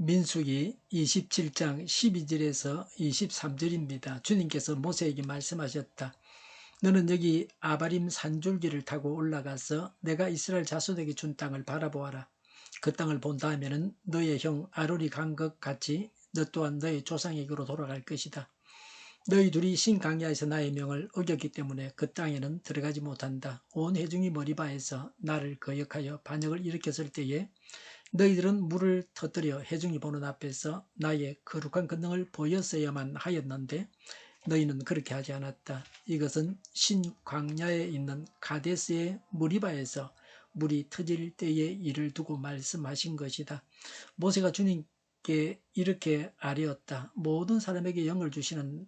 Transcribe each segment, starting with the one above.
민수기 27장 12절에서 23절입니다. 주님께서 모세에게 말씀하셨다. 너는 여기 아바림 산줄기를 타고 올라가서 내가 이스라엘 자손에게 준 땅을 바라보아라. 그 땅을 본 다음에는 너의 형 아론이 간 것 같이 너 또한 너의 조상에게로 돌아갈 것이다. 너희 둘이 신강야에서 나의 명을 어겼기 때문에 그 땅에는 들어가지 못한다. 온 회중이 머리바에서 나를 거역하여 반역을 일으켰을 때에 너희들은 물을 터뜨려 회중이 보는 앞에서 나의 거룩한 권능을 보였어야만 하였는데 너희는 그렇게 하지 않았다. 이것은 신광야에 있는 가데스의 무리바에서 물이 터질 때의 일을 두고 말씀하신 것이다. 모세가 주님께 이렇게 아뢰었다. 모든 사람에게 영을 주시는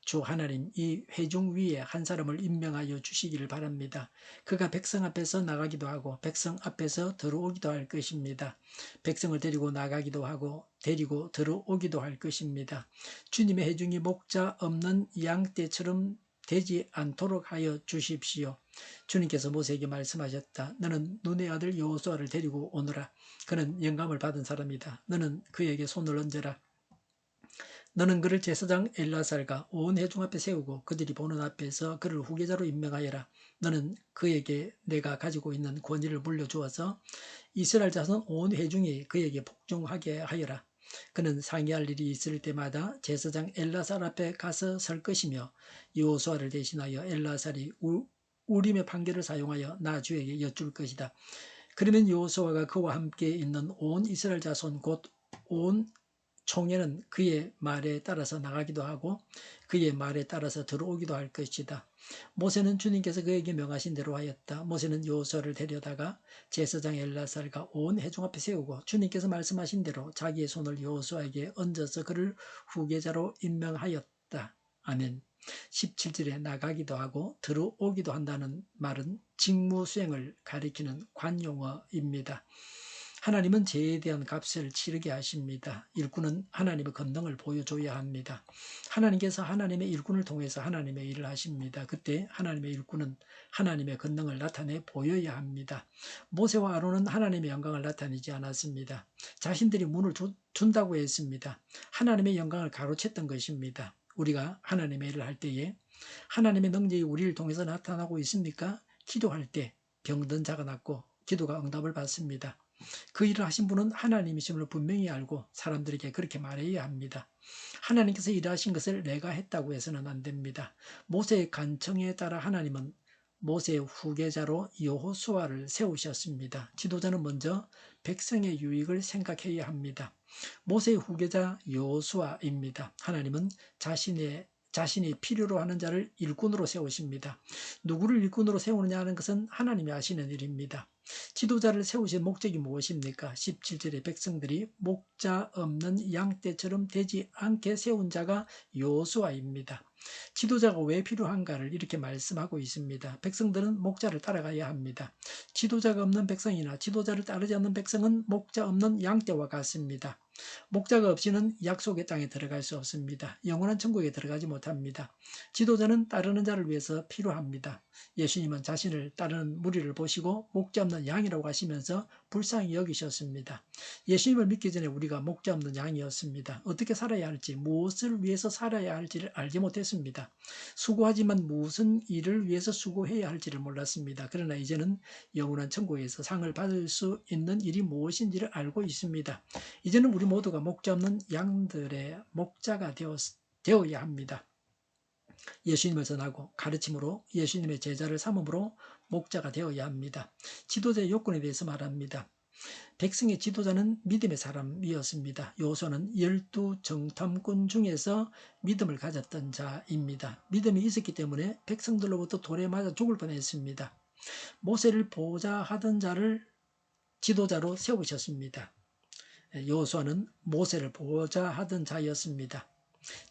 주 하나님, 이 회중 위에 한 사람을 임명하여 주시기를 바랍니다. 그가 백성 앞에서 나가기도 하고 백성 앞에서 들어오기도 할 것입니다. 백성을 데리고 나가기도 하고 데리고 들어오기도 할 것입니다. 주님의 회중이 목자 없는 양떼처럼 되지 않도록 하여 주십시오. 주님께서 모세에게 말씀하셨다. 너는 눈의 아들 여호수아를 데리고 오너라. 그는 영감을 받은 사람이다. 너는 그에게 손을 얹어라. 너는 그를 제사장 엘라살과 온 회중 앞에 세우고 그들이 보는 앞에서 그를 후계자로 임명하여라. 너는 그에게 내가 가지고 있는 권위를 물려주어서 이스라엘 자손 온 회중이 그에게 복종하게 하여라. 그는 상의할 일이 있을 때마다 제사장 엘라살 앞에 가서 설 것이며 여호수아를 대신하여 엘라살이 우림의 판결을 사용하여 나 주에게 여쭐 것이다. 그러면 여호수아가 그와 함께 있는 온 이스라엘 자손 곧 온 총회는 그의 말에 따라서 나가기도 하고 그의 말에 따라서 들어오기도 할 것이다. 모세는 주님께서 그에게 명하신 대로 하였다. 모세는 여호수아를 데려다가 제사장 엘라살과 온 회중 앞에 세우고 주님께서 말씀하신 대로 자기의 손을 여호수아에게 얹어서 그를 후계자로 임명하였다. 아멘. 17절에 나가기도 하고 들어오기도 한다는 말은 직무 수행을 가리키는 관용어입니다. 하나님은 죄에 대한 값을 치르게 하십니다. 일꾼은 하나님의 권능을 보여줘야 합니다. 하나님께서 하나님의 일꾼을 통해서 하나님의 일을 하십니다. 그때 하나님의 일꾼은 하나님의 권능을 나타내 보여야 합니다. 모세와 아론은 하나님의 영광을 나타내지 않았습니다. 자신들이 문을 준다고 했습니다. 하나님의 영광을 가로챘던 것입니다. 우리가 하나님의 일을 할 때에 하나님의 능력이 우리를 통해서 나타나고 있습니까? 기도할 때 병든 자가 낫고 기도가 응답을 받습니다. 그 일을 하신 분은 하나님이심을 분명히 알고 사람들에게 그렇게 말해야 합니다. 하나님께서 일하신 것을 내가 했다고 해서는 안 됩니다. 모세의 간청에 따라 하나님은 모세의 후계자로 여호수아를 세우셨습니다. 지도자는 먼저 백성의 유익을 생각해야 합니다. 모세의 후계자 여호수아입니다. 하나님은 자신이 필요로 하는 자를 일꾼으로 세우십니다. 누구를 일꾼으로 세우느냐 하는 것은 하나님이 하시는 일입니다. 지도자를 세우신 목적이 무엇입니까? 17절에 백성들이 목자 없는 양떼처럼 되지 않게 세운 자가 여호수아입니다. 지도자가 왜 필요한가를 이렇게 말씀하고 있습니다. 백성들은 목자를 따라가야 합니다. 지도자가 없는 백성이나 지도자를 따르지 않는 백성은 목자 없는 양떼와 같습니다. 목자가 없이는 약속의 땅에 들어갈 수 없습니다. 영원한 천국에 들어가지 못합니다. 지도자는 따르는 자를 위해서 필요합니다. 예수님은 자신을 따르는 무리를 보시고 목자 없는 양이라고 하시면서 불쌍히 여기셨습니다. 예수님을 믿기 전에 우리가 목자 없는 양이었습니다. 어떻게 살아야 할지, 무엇을 위해서 살아야 할지를 알지 못했습니다. 수고하지만 무슨 일을 위해서 수고해야 할지를 몰랐습니다. 그러나 이제는 영원한 천국에서 상을 받을 수 있는 일이 무엇인지를 알고 있습니다. 이제는 우리 모두가 목자 없는 양들의 목자가 되어야 합니다. 예수님을 전하고 가르침으로 예수님의 제자를 삼음으로 목자가 되어야 합니다. 지도자의 요건에 대해서 말합니다. 백성의 지도자는 믿음의 사람이었습니다. 여호수아는 12정탐꾼 중에서 믿음을 가졌던 자입니다. 믿음이 있었기 때문에 백성들로부터 돌에 맞아 죽을 뻔했습니다. 모세를 보좌하던 자를 지도자로 세우셨습니다. 여호수아는 모세를 보좌하던 자였습니다.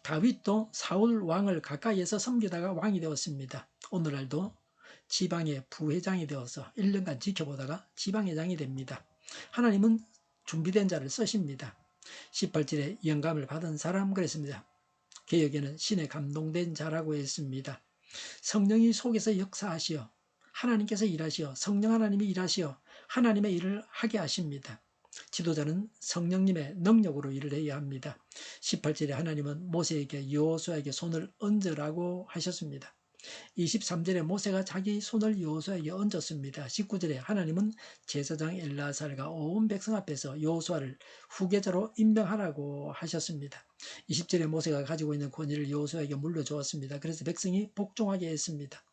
다윗도 사울 왕을 가까이에서 섬기다가 왕이 되었습니다. 오늘날도 지방의 부회장이 되어서 1년간 지켜보다가 지방회장이 됩니다. 하나님은 준비된 자를 쓰십니다. 18절에 영감을 받은 사람 그랬습니다. 개역에는 신에 감동된 자라고 했습니다. 성령이 속에서 역사하시어 하나님께서 일하시어 성령 하나님이 일하시어 하나님의 일을 하게 하십니다. 지도자는 성령님의 능력으로 일을 해야 합니다. 18절에 하나님은 모세에게 여호수아에게 손을 얹으라고 하셨습니다. 23절에 모세가 자기 손을 여호수아에게 얹었습니다. 19절에 하나님은 제사장 엘르아살과 온 백성 앞에서 여호수아를 후계자로 임명하라고 하셨습니다. 20절에 모세가 가지고 있는 권위를 여호수아에게 물려주었습니다. 그래서 백성이 복종하게 했습니다.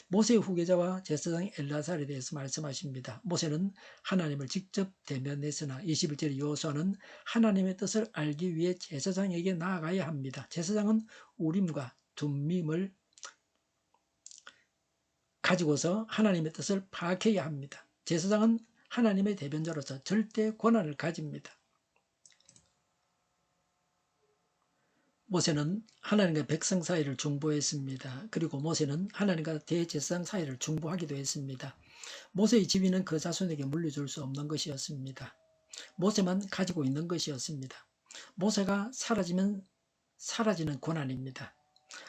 모세의 후계자와 제사장 엘르아살에 대해서 말씀하십니다. 모세는 하나님을 직접 대면했으나 21절에 여호수아는 하나님의 뜻을 알기 위해 제사장에게 나아가야 합니다. 제사장은 우림과 둠밈을 가지고서 하나님의 뜻을 파악해야 합니다. 제사장은 하나님의 대변자로서 절대 권한을 가집니다. 모세는 하나님과 백성 사이를 중보했습니다. 그리고 모세는 하나님과 대제사장 사이를 중보하기도 했습니다. 모세의 지위는 그 자손에게 물려줄 수 없는 것이었습니다. 모세만 가지고 있는 것이었습니다. 모세가 사라지면 사라지는 권한입니다.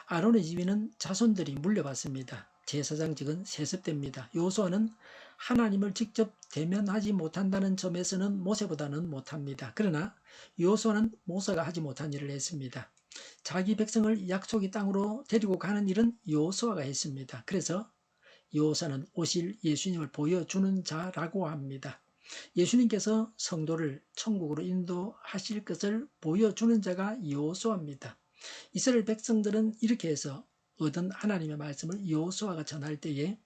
아론의 지위는 자손들이 물려받습니다. 제사장직은 세습됩니다. 여호수아는 하나님을 직접 대면하지 못한다는 점에서는 모세보다는 못합니다. 그러나 여호수아는 모세가 하지 못한 일을 했습니다. 자기 백성을 약속의 땅으로 데리고 가는 일은 여호수아가 했습니다. 그래서 여호수아는 오실 예수님을 보여주는 자라고 합니다. 예수님께서 성도를 천국으로 인도하실 것을 보여주는 자가 여호수아입니다. 이스라엘 백성들은 이렇게 해서 얻은 하나님의 말씀을 여호수아가 전할 때에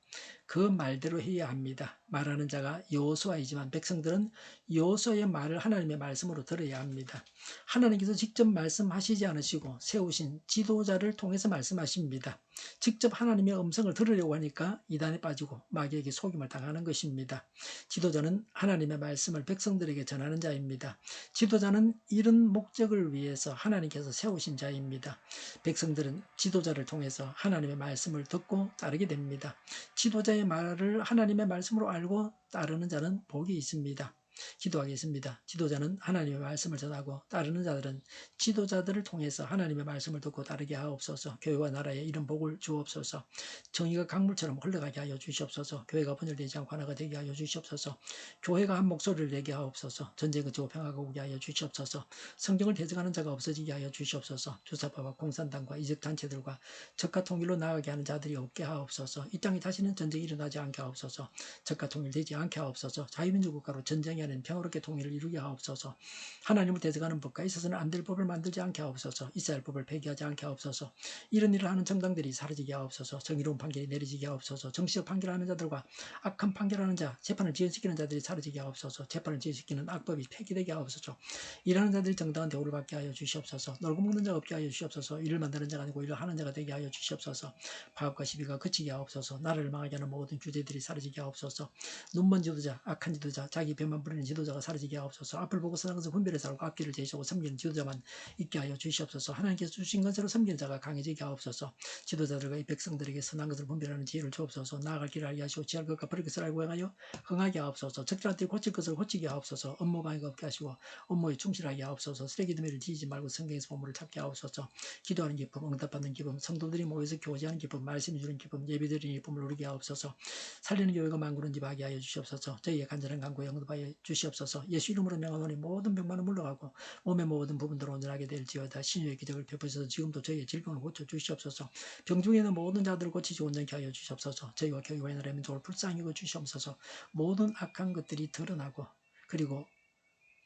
그 말대로 해야 합니다. 말하는 자가 여호수아이지만 백성들은 여호수아의 말을 하나님의 말씀으로 들어야 합니다. 하나님께서 직접 말씀하시지 않으시고 세우신 지도자를 통해서 말씀하십니다. 직접 하나님의 음성을 들으려고 하니까 이단에 빠지고 마귀에게 속임을 당하는 것입니다. 지도자는 하나님의 말씀을 백성들에게 전하는 자입니다. 지도자는 이런 목적을 위해서 하나님께서 세우신 자입니다. 백성들은 지도자를 통해서 하나님의 말씀을 듣고 따르게 됩니다. 지도자의 말을 하나님의 말씀으로 알고 따르는 자는 복이 있습니다. 기도하겠습니다. 지도자는 하나님의 말씀을 전하고 따르는 자들은 지도자들을 통해서 하나님의 말씀을 듣고 따르게 하옵소서. 교회와 나라에 이런 복을 주옵소서. 정의가 강물처럼 흘러가게 하여 주시옵소서. 교회가 분열되지 않고 하나가 되게 하여 주시옵소서. 교회가 한 목소리를 내게 하옵소서. 전쟁을 지고 평화가 오게 하여 주시옵소서. 성경을 대적하는 자가 없어지게 하여 주시옵소서. 주사파와 공산당과 이적단체들과 적과 통일로 나아가게 하는 자들이 없게 하옵소서. 이 땅에 다시는 전쟁이 일어나지 않게 하옵소서. 적과 통일되지 않게 하옵소서. 자유민주 국가로 전쟁이 아닌 평화롭게 통일을 이루게 하옵소서. 하나님을 대적하는 법과 있어서는 안 될 법을 만들지 않게 하옵소서. 있어야 할 법을 폐기하지 않게 하옵소서. 이런 일을 하는 정당들이 사라지게 하옵소서. 정의로운 판결이 내려지게 하옵소서. 정치적 판결하는 자들과 악한 판결하는 자, 재판을 지연시키는 자들이 사라지게 하옵소서. 재판을 지연시키는 악법이 폐기되게 하옵소서. 일하는 자들이 정당한 대우를 받게 하여 주시옵소서. 놀고 먹는 자가 없게 하여 주시옵소서. 일을 만드는 자가 아니고 일을 하는 자가 되게 하여 주시옵소서. 파업과 시비가 그치게 하옵소서. 나라를 망하게 하는 모든 주제들이 사라지게 하옵소서. 눈먼 지도자, 악한 지도자, 자기 배만 부리는 지도자가 사라지게 하옵소서. 앞을 보고 선한 것을 분별해 살고 앞길을 제시하고 섬기는 지도자만 있게 하여 주시옵소서. 하나님께서 주신 것으로 섬기는 자가 강해지게 하옵소서. 지도자들과 이 백성들에게 선한 것을 분별하는 지혜를 주옵소서. 나아갈 길을 알게 하시고 지할 것과 버릴 것을 알고 행하여 흥하게 하옵소서. 적절한 때 고칠 것을 고치게 하옵소서. 업무 방해가 없게 하시고 업무에 충실하게 하옵소서. 쓰레기 더미를 뒤지지 말고 성경에서 보물을 찾게 하옵소서. 기도하는 기쁨, 응답받는 기쁨, 성도들이 모여서 교제하는 기쁨, 말씀 주는 기쁨, 예배드리는 기쁨을 누리게 하옵소서. 살리는 교회가 만구는 집 하게 하여 주시옵소서. 저희의 간절한 간구에 응답하여 주시옵소서. 예수 이름으로 명하노니 모든 병만은 물러가고 몸의 모든 부분들을 온전하게 될지어다. 신유의 기적을 베푸셔서 지금도 저희의 질병을 고쳐 주시옵소서. 병중에 있는 모든 자들을 고치시 온전케 하여 주시옵소서. 저희와 교회와 나라의 민족을 불쌍히 여겨 주시옵소서. 모든 악한 것들이 드러나고 그리고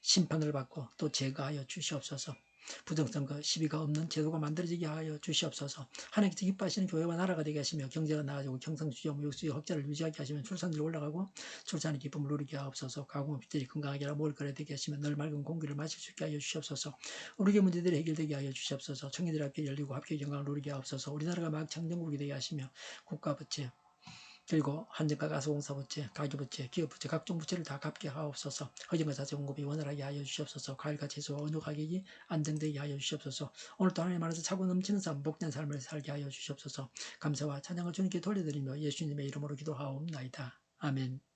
심판을 받고 또 제거하여 주시옵소서. 부정선거 시비가 없는 제도가 만들어지게 하여 주시옵소서. 하나님께서 기뻐하시는 교회와 나라가 되게 하시며 경제가 나아지고 경상수지와 무역수지 흑자를 유지하게 하시면 출산율이 올라가고 출산의 기쁨을 누리게 하옵소서. 가공업들이 건강하게 하라 먹을 거래 되게 하시면 늘 맑은 공기를 마실 수 있게 하여 주시옵소서. 우리의 문제들이 해결되게 하여 주시옵소서. 청년들의 앞에 열리고 합격의 영광을 누리게 하옵소서. 우리나라가 막 창정국이 되게 하시며 국가부채 그리고 한정가 가수공사부채, 가계부채, 기업부채, 각종 부채를 다 갚게 하옵소서. 허정과 자재 공급이 원활하게 하여 주시옵소서. 과일과 채소와 원유 가격이 안정되게 하여 주시옵소서. 오늘도 하나님 안에서 차고 넘치는 삶, 복된 삶을 살게 하여 주시옵소서. 감사와 찬양을 주님께 돌려드리며 예수님의 이름으로 기도하옵나이다. 아멘.